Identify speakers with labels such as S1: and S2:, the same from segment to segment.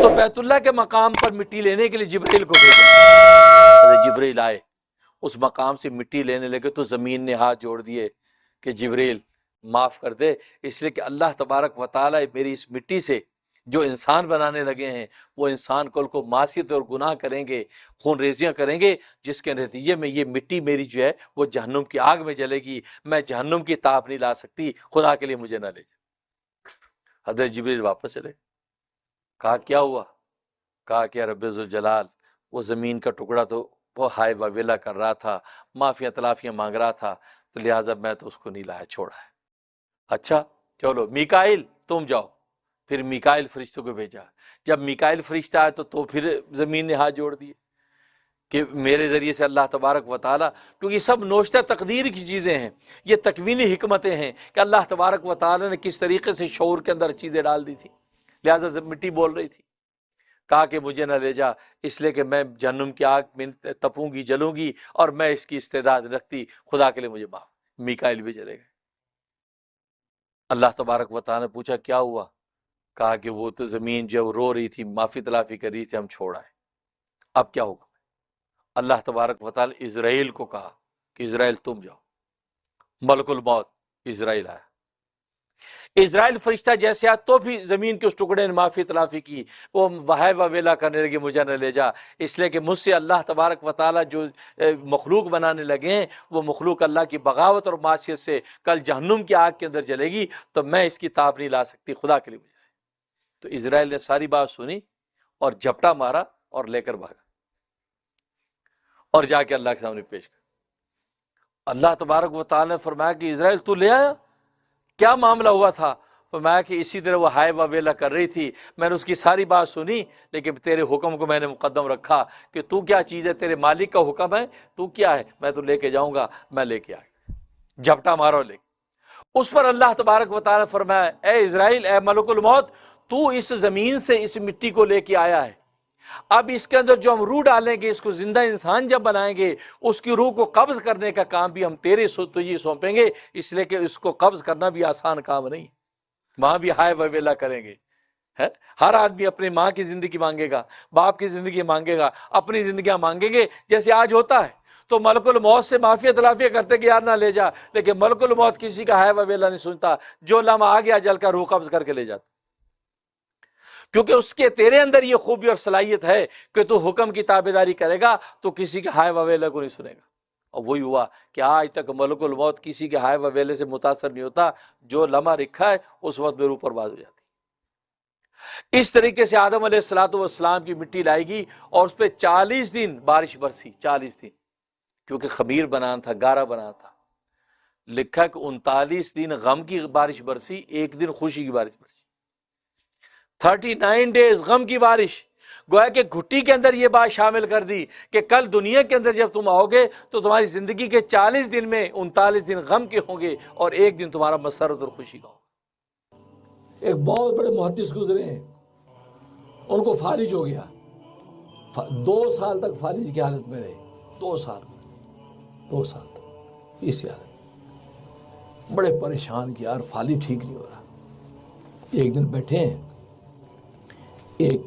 S1: تو بیت اللہ کے مقام پر مٹی لینے کے لیے جبرائیل کو بھیجا، حضرت جبرائیل آئے، اس مقام سے مٹی لینے لگے تو زمین نے ہاتھ جوڑ دیے کہ جبرائیل معاف کر دے، اس لیے کہ اللہ تبارک و تعالیٰ میری اس مٹی سے جو انسان بنانے لگے ہیں وہ انسان کل کو معصیت اور گناہ کریں گے، خون ریزیاں کریں گے، جس کے نتیجے میں یہ مٹی میری جو ہے وہ جہنم کی آگ میں جلے گی، میں جہنم کی تاپ نہیں لا سکتی، خدا کے لیے مجھے نہ لے جا۔ حضرت جبرائیل واپس چلے، کہا کیا ہوا؟ کہا کہ رب ذوالجلال وہ زمین کا ٹکڑا تو وہ ہائے وویلا کر رہا تھا، معافیاں تلافیاں مانگ رہا تھا، تو لہٰذا میں تو اس کو نہیں لایا، چھوڑا ہے۔ اچھا چلو میکائیل تم جاؤ، پھر میکائیل فرشتے کو بھیجا۔ جب میکائیل فرشتہ آئے تو پھر زمین نے ہاتھ جوڑ دیے کہ میرے ذریعے سے اللہ تبارک و تعالیٰ، کیونکہ سب نوشتہ تقدیر کی چیزیں ہیں، یہ تکوینی حکمتیں ہیں کہ اللہ تبارک و تعالیٰ نے کس طریقے سے شعور کے اندر چیزیں ڈال دی تھی، لہٰذا مٹی بول رہی تھی۔ کہا کہ مجھے نہ لے جا، اس لیے کہ میں جہنم کی آگ میں تپوں گی، جلوں گی، اور میں اس کی استعداد رکھتی، خدا کے لیے مجھے معاف۔ میکائیل بھی چلے گئے۔ اللہ تبارک و تعالیٰ نے پوچھا کیا ہوا؟ کہا کہ وہ تو زمین جو رو رہی تھی، معافی تلافی کر رہی تھی، ہم چھوڑ آئے، اب کیا ہوگا؟ اللہ تبارک و تعالیٰ اسرائیل کو کہا کہ اسرائیل تم جاؤ۔ ملک الموت اسرائیل آیا، اسرائیل فرشتہ جیسے آیا تو بھی زمین کے اس ٹکڑے نے معافی تلافی کی، وہ وہائے وویلا کرنے لگے مجھے نہ لے جا، اس لیے کہ مجھ سے اللہ تبارک و تعالیٰ جو مخلوق بنانے لگے ہیں وہ مخلوق اللہ کی بغاوت اور معصیت سے کل جہنم کی آگ کے اندر جلے گی، تو میں اس کی تاب نہیں لا سکتی، خدا کے لیے مجھے۔ تو اسرائیل نے ساری بات سنی اور جھپٹا مارا اور لے کر بھاگا اور جا کے اللہ کے سامنے پیش کر۔ اللہ تبارک و تعالیٰ نے فرمایا کہ اسرائیل تو لے آیا، کیا معاملہ ہوا تھا؟ فرمایا کہ اسی طرح وہ ہائے وویلا کر رہی تھی، میں نے اس کی ساری بات سنی، لیکن تیرے حکم کو میں نے مقدم رکھا کہ تو کیا چیز ہے، تیرے مالک کا حکم ہے، تو کیا ہے، میں تو لے کے جاؤں گا، میں لے کے آیا، جھپٹا مارو لے کے۔ اس پر اللہ تبارک و تعالیٰ نے فرمایا اے اسرائیل، اے ملک الموت، تو اس زمین سے اس مٹی کو لے کے آیا ہے، اب اس کے اندر جو ہم روح ڈالیں گے، اس کو زندہ انسان جب بنائیں گے، اس کی روح کو قبض کرنے کا کام بھی ہم تیرے تجھے سونپیں گے، اس لیے کہ اس کو قبض کرنا بھی آسان کام نہیں، وہاں بھی ہائے وویلا کریں گے۔ ہر آدمی اپنی ماں کی زندگی مانگے گا، باپ کی زندگی مانگے گا، اپنی زندگیاں مانگیں گے جیسے آج ہوتا ہے۔ تو ملک الموت سے معافی تلافیہ کرتے کہ یار نہ لے جا، لیکن ملک الموت کسی کا ہائے وویلا نہیں سنتا، جو لمحہ آ گیا جل کر روح قبض کر کے لے جاتا، کیونکہ اس کے تیرے اندر یہ خوبی اور صلاحیت ہے کہ تو حکم کی تابعداری کرے گا تو کسی کے ہائے وویلے کو نہیں سنے گا۔ اور وہی ہوا کہ آج تک ملک الموت کسی کے ہائے وویلے سے متاثر نہیں ہوتا، جو لمحہ رکھا ہے اس وقت میں روح پرواز ہو جاتی۔ اس طریقے سے آدم علیہ الصلوۃ والسلام کی مٹی لائے گی اور اس پہ 40 دن بارش برسی، 40 دن، کیونکہ خمیر بنانا تھا، گارا بنانا تھا۔ لکھا کہ 39 دن غم کی بارش برسی، ایک دن خوشی کی بارش برسی، 39 ڈیز غم کی بارش۔ گویا کہ گھٹی کے اندر یہ بات شامل کر دی کہ کل دنیا کے اندر جب تم آؤ گے تو تمہاری زندگی کے 40 دن میں 39 دن غم کے ہوں گے اور ایک دن تمہارا مسرت اور خوشی کا ہوگا۔ ایک بہت بڑے محدث گزرے ہیں، ان کو فالج ہو گیا، 2 سال تک فالج کی حالت میں رہے، 2 سال تک اس حالت، بڑے پریشان کیا، یار فالج ٹھیک نہیں ہو رہا۔ ایک دن بیٹھے ہیں، ایک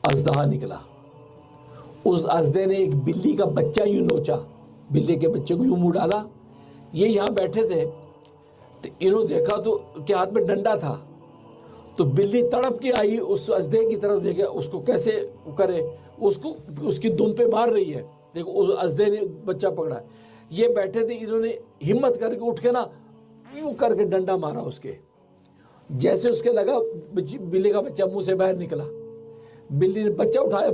S1: اژدہا نکلا، اس اژدے نے ایک بلی کا بچہ یوں نوچا، بلی کے بچے کو یوں منہ ڈالا۔ یہ یہاں بیٹھے تھے تو انہوں دیکھا تو کہ ہاتھ میں ڈنڈا تھا، تو بلی تڑپ کے آئی اس اژدے کی طرف، دیکھا اس کو کیسے کرے، اس کی دم پہ مار رہی ہے، دیکھو اس اژدے نے بچہ پکڑا ہے۔ یہ بیٹھے تھے، انہوں نے ہمت کر کے اٹھ کے نا یوں کر کے ڈنڈا مارا اس کے، جیسے اس کے لگا بلی کا بچہ منہ سے باہر نکلا، بلی نے بچہ اٹھایا،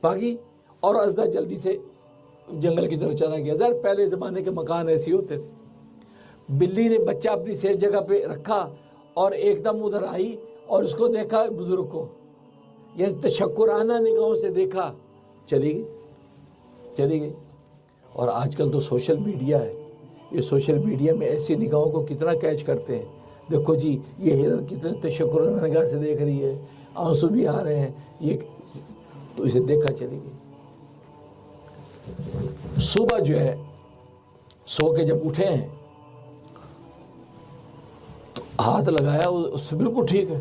S1: بھاگی اور اژدہا جلدی سے جنگل کی طرف چلا گیا۔ در پہلے زمانے کے مکان ایسے ہوتے تھے۔ بلی نے بچہ اپنی سیف جگہ پہ رکھا اور ایک دم ادھر آئی اور اس کو دیکھا، بزرگ کو، یعنی تشکرانہ نگاہوں سے دیکھا، چلی گئی۔ اور آج کل تو سوشل میڈیا ہے، یہ سوشل میڈیا میں ایسی نگاہوں کو کتنا کیچ کرتے ہیں، دیکھو جی یہ ہرن کتنے تشکرانہ نگاہ سے دیکھ رہی ہے، آنسو بھی آ رہے ہیں، یہ تو اسے دیکھا، چلی گئی۔ صبح جو ہے سو کے جب اٹھے ہیں تو ہاتھ لگایا، اس سے بالکل ٹھیک ہے،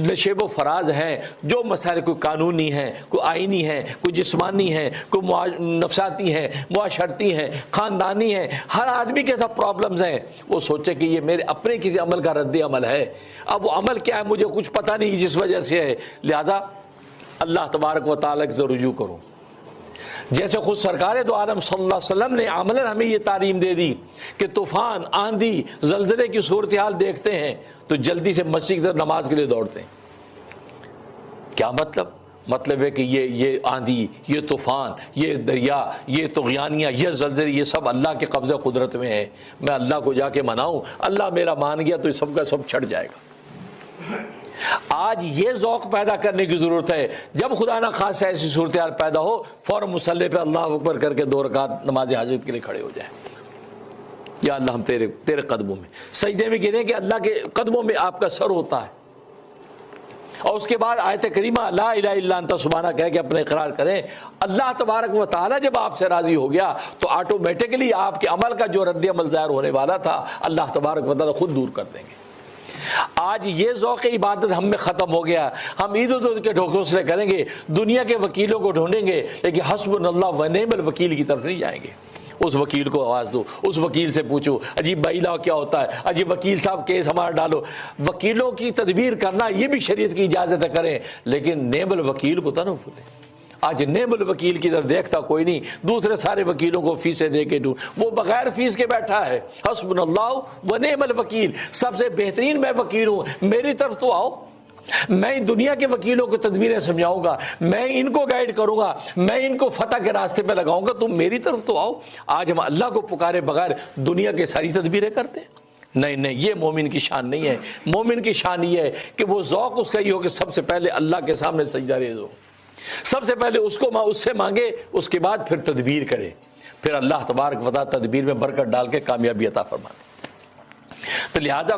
S1: نشیب و فراز ہیں، جو مسائل کوئی قانونی ہیں، کوئی آئینی ہیں، کوئی جسمانی ہیں، کوئی نفساتی ہیں، معاشرتی ہیں، خاندانی ہیں، ہر آدمی کے ساتھ پرابلمز ہیں، وہ سوچے کہ یہ میرے اپنے کسی عمل کا رد عمل ہے، اب وہ عمل کیا ہے مجھے کچھ پتہ نہیں جس وجہ سے ہے، لہذا اللہ تبارک و تعالیٰ سے رجوع کروں۔ جیسے خود سرکار دو عالم صلی اللہ علیہ وسلم نے عملاً ہمیں یہ تعلیم دے دی کہ طوفان، آندھی، زلزلے کی صورتحال دیکھتے ہیں تو جلدی سے مسجد کی طرف نماز کے لیے دوڑتے ہیں۔ کیا مطلب ہے کہ یہ آندھی، یہ طوفان، یہ دریا، یہ طغیانیاں، یہ زلزلے، یہ سب اللہ کے قبضہ قدرت میں ہے، میں اللہ کو جا کے مناؤں، اللہ میرا مان گیا تو یہ سب کا سب چھٹ جائے گا۔ آج یہ ذوق پیدا کرنے کی ضرورت ہے، جب خدا نہ خاصہ ایسی صورتحال پیدا ہو فوراً مصلی پہ اللہ اکبر کر کے 2 رکعت نماز حاجت کے لیے کھڑے ہو جائیں۔ یا اللہ ہم تیرے قدموں میں سجدے میں گریں کہ اللہ کے قدموں میں آپ کا سر ہوتا ہے، اور اس کے بعد آیت کریمہ لا الہ الا انت سبحانہ کہہ کے اپنے اقرار کریں۔ اللہ تبارک و تعالیٰ جب آپ سے راضی ہو گیا تو آٹومیٹکلی آپ کے عمل کا جو رد عمل ظاہر ہونے والا تھا اللہ تبارک و تعالیٰ خود دور کر دیں گے۔ آج یہ ذوق عبادت ہم میں ختم ہو گیا، ہم عید ال کے ڈھوکوسلے کریں گے، دنیا کے وکیلوں کو ڈھونڈیں گے، لیکن حسبنا اللہ و نعم الوکیل کی طرف نہیں جائیں گے۔ اس وکیل کو آواز دو، اس وکیل سے پوچھو عجیب بائیلا کیا ہوتا ہے، عجیب وکیل صاحب کیس ہمارا ڈالو۔ وکیلوں کی تدبیر کرنا یہ بھی شریعت کی اجازت ہے کریں، لیکن نعم الوکیل کو تو نہ بھولیں۔ آج نعم الوکیل کی طرف دیکھتا کوئی نہیں، دوسرے سارے وکیلوں کو فیسیں دے کے وہ بغیر فیس کے بیٹھا ہے۔ حسبنا اللہ و نعم الوکیل، سب سے بہترین میں وکیل ہوں، میری طرف تو آؤ، میں دنیا کے وکیلوں کو تدبیریں سمجھاؤں گا، میں ان کو گائیڈ کروں گا، میں ان کو فتح کے راستے پہ لگاؤں گا، تم میری طرف تو آؤ۔ آج ہم اللہ کو پکارے بغیر دنیا کے ساری تدبیریں کرتے ہیں۔ نہیں، یہ مومن کی شان نہیں ہے۔ مومن کی شان یہ ہے کہ وہ ذوق اس کا یہ ہو کہ سب سے پہلے اللہ کے سامنے سجدہ ریز ہو، سب سے پہلے اس سے مانگے، اس کے بعد پھر تدبیر کرے، پھر اللہ تبارک و تعالیٰ تدبیر میں برکت ڈال کے کامیابی عطا فرماتے۔ تو لہذا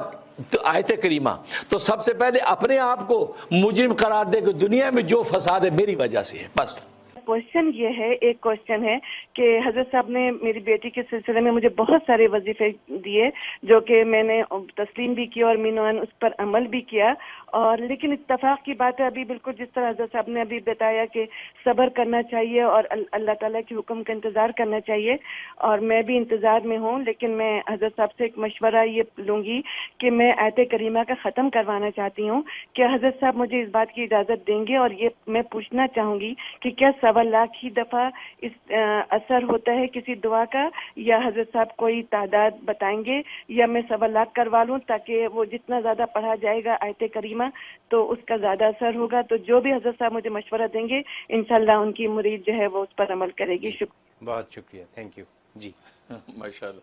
S1: آیت کریمہ تو سب سے پہلے اپنے آپ کو مجرم قرار دے کہ دنیا میں جو فساد ہے میری وجہ سے ہے، بس۔
S2: کوشچن یہ ہے، ایک کوشچن ہے کہ حضرت صاحب نے میری بیٹی کے سلسلے میں مجھے بہت سارے وظیفے دیے جو کہ میں نے تسلیم بھی کیا اور مینوان اس پر عمل بھی کیا، اور لیکن اتفاق کی بات ہے ابھی بالکل جس طرح حضرت صاحب نے ابھی بتایا کہ صبر کرنا چاہیے اور اللہ تعالیٰ کے حکم کا انتظار کرنا چاہیے، اور میں بھی انتظار میں ہوں، لیکن میں حضرت صاحب سے ایک مشورہ یہ لوں گی کہ میں آیت کریمہ کا ختم کروانا چاہتی ہوں، کہ حضرت صاحب مجھے اس بات کی اجازت دیں گے، اور یہ میں پوچھنا چاہوں گی کہ کیا 1.25 لاکھ ہی دفعہ اس اثر ہوتا ہے کسی دعا کا، یا حضرت صاحب کوئی تعداد بتائیں گے، یا میں 1.25 لاکھ کروا لوں تاکہ وہ جتنا زیادہ پڑھا جائے گا آیت کریمہ تو اس کا زیادہ اثر ہوگا؟ تو جو بھی حضرت صاحب مجھے مشورہ دیں گے انشاءاللہ ان کی مرید جو ہے وہ اس پر عمل کرے گی۔
S3: بہت شکریہ، تھینک یو جی۔
S1: ماشاءاللہ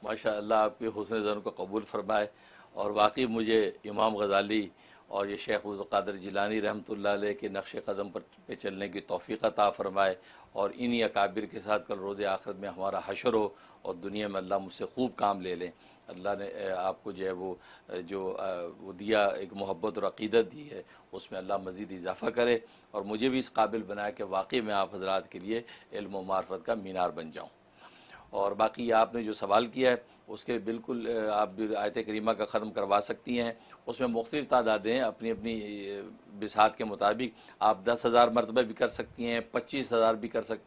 S1: ماشاءاللہ، آپ کے حسن ظن کو قبول فرمائے، اور واقعی مجھے امام غزالی اور یہ شیخ عبد القادر جیلانی رحمۃ اللہ علیہ کے نقش قدم پہ چلنے کی توفیق عطا فرمائے، اور انہی اکابر کے ساتھ کل روز آخرت میں ہمارا حشر ہو، اور دنیا میں اللہ مجھ سے خوب کام لے لیں۔ اللہ نے آپ کو جو ہے وہ دیا، ایک محبت اور عقیدت دی ہے، اس میں اللہ مزید اضافہ کرے، اور مجھے بھی اس قابل بنایا کہ واقعی میں آپ حضرات کے لیے علم و معرفت کا مینار بن جاؤں۔ اور باقی آپ نے جو سوال کیا ہے اس کے بالکل آپ بھی آیت کریمہ کا ختم کروا سکتی ہیں، اس میں مختلف تعدادیں اپنی اپنی بساط کے مطابق، آپ 10,000 مرتبہ بھی کر سکتی ہیں، 25,000 بھی کر سکتی ہیں۔